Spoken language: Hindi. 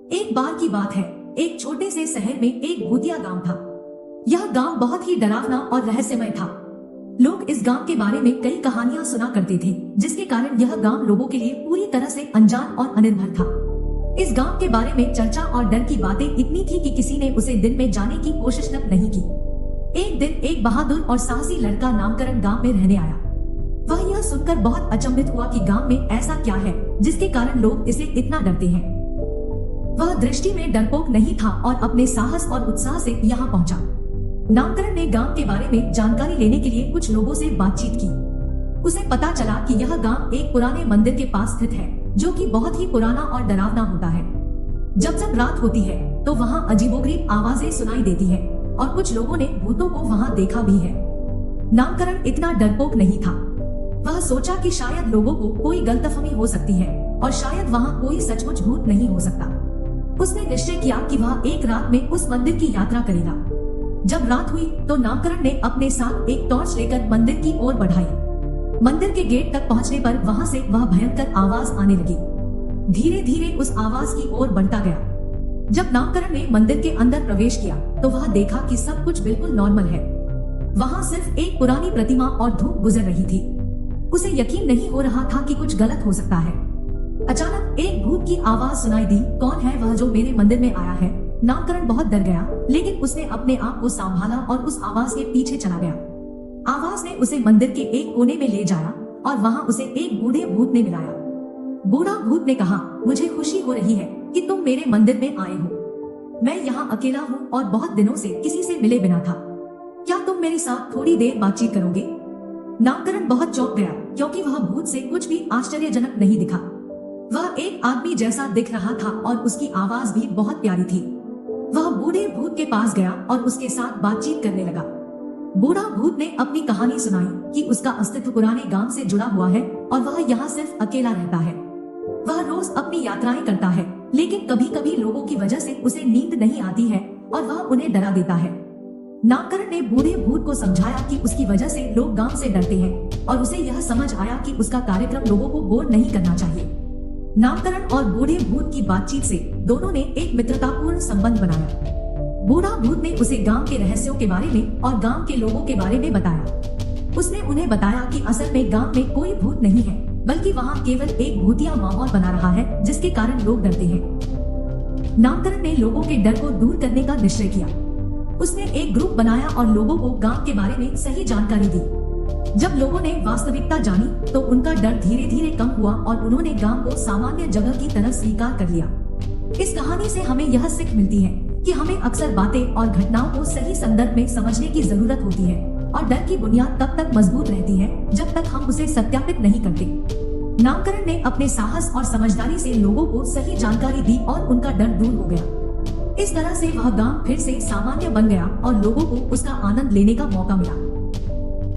एक बार की बात है, एक छोटे से शहर में एक भूतिया गांव था। यह गांव बहुत ही डरावना और रहस्यमय था। लोग इस गांव के बारे में कई कहानियां सुना करते थे, जिसके कारण यह गांव लोगों के लिए पूरी तरह से अनजान और अनिर्भर था। इस गांव के बारे में चर्चा और डर की बातें इतनी थी कि किसी ने उसे दिन में जाने की कोशिश तक नहीं की। एक दिन एक बहादुर और साहसी लड़का नामकरण गांव में रहने आया। वह यह सुनकर बहुत अचंभित हुआ कि गांव में ऐसा क्या है जिसके कारण लोग इसे इतना डरते हैं। वह दृष्टि में डरपोक नहीं था और अपने साहस और उत्साह से यहाँ पहुंचा। नामकरण ने गांव के बारे में जानकारी लेने के लिए कुछ लोगों से बातचीत की। उसे पता चला कि यह गांव एक पुराने मंदिर के पास स्थित है, जो कि बहुत ही पुराना और डरावना होता है। जब जब रात होती है तो वहाँ अजीबोगरीब आवाजें सुनाई देती है और कुछ लोगों ने भूतों को वहाँ देखा भी है। नामकरण इतना डरपोक नहीं था। वह सोचा कि शायद लोगों को कोई गलतफहमी हो सकती है और शायद वहाँ कोई सचमुच भूत नहीं हो सकता। उसने निश्चय किया कि वह एक रात में उस मंदिर की यात्रा करेगा। जब रात हुई तो नामकरण ने अपने साथ एक टॉर्च लेकर मंदिर की ओर बढ़ाई। मंदिर के गेट तक पहुंचने पर वहां से वह भयंकर आवाज आने लगी। धीरे धीरे उस आवाज की ओर बढ़ता गया। जब नामकरण ने मंदिर के अंदर प्रवेश किया तो वह देखा कि सब कुछ बिल्कुल नॉर्मल है। वहां सिर्फ एक पुरानी प्रतिमा और धूप गुजर रही थी। उसे यकीन नहीं हो रहा था कि कुछ गलत हो सकता है। अचानक एक भूत की आवाज सुनाई दी, कौन है वह जो मेरे मंदिर में आया है? नामकरण बहुत डर गया, लेकिन उसने अपने आप को संभाला और उस आवाज के पीछे चला गया। आवाज ने उसे मंदिर के एक कोने में ले जाया और वहां उसे एक बूढ़े भूत ने मिलाया। बूढ़ा भूत ने कहा, मुझे खुशी हो रही है कि तुम मेरे मंदिर में आए हो। मैं यहाँ अकेला हूँ और बहुत दिनों से किसी से मिले बिना था। क्या तुम मेरे साथ थोड़ी देर बातचीत करोगे? नामकरण बहुत चौंक गया, क्योंकि वह भूत से कुछ भी आश्चर्यजनक नहीं दिखा। वह एक आदमी जैसा दिख रहा था और उसकी आवाज भी बहुत प्यारी थी। वह बूढ़े भूत के पास गया और उसके साथ बातचीत करने लगा। बूढ़ा भूत ने अपनी कहानी सुनाई कि उसका अस्तित्व पुराने गांव से जुड़ा हुआ है और वह यहाँ सिर्फ अकेला रहता है। वह रोज अपनी यात्राएं करता है, लेकिन कभी कभी लोगों की वजह से उसे नींद नहीं आती है और वह उन्हें डरा देता है। नामकरण ने बूढ़े भूत को समझाया कि उसकी वजह से लोग गांव से डरते हैं और उसे यह समझ आया कि उसका कार्यक्रम लोगों को बोर नहीं करना चाहिए। नामकरण और बूढ़े भूत की बातचीत से दोनों ने एक मित्रतापूर्ण संबंध बनाया। बूढ़ा भूत ने उसे गांव के रहस्यों के बारे में और गांव के लोगों के बारे में बताया। उसने उन्हें बताया कि असल में गांव में कोई भूत नहीं है, बल्कि वहां केवल एक भूतिया माहौल बना रहा है, जिसके कारण लोग डरते हैं। नामकरण ने लोगों के डर को दूर करने का निश्चय किया। उसने एक ग्रुप बनाया और लोगों को गांव के बारे में सही जानकारी दी। जब लोगों ने वास्तविकता जानी तो उनका डर धीरे धीरे कम हुआ और उन्होंने गांव को सामान्य जगह की तरह स्वीकार कर लिया। इस कहानी से हमें यह सीख मिलती है कि हमें अक्सर बातें और घटनाओं को सही संदर्भ में समझने की जरूरत होती है और डर की बुनियाद तब तक मजबूत रहती है जब तक हम उसे सत्यापित नहीं करते। नामकरण ने अपने साहस और समझदारी से लोगों को सही जानकारी दी और उनका डर दूर हो गया। इस तरह से वह गांव फिर से सामान्य बन गया और लोगों को उसका आनंद लेने का मौका मिला।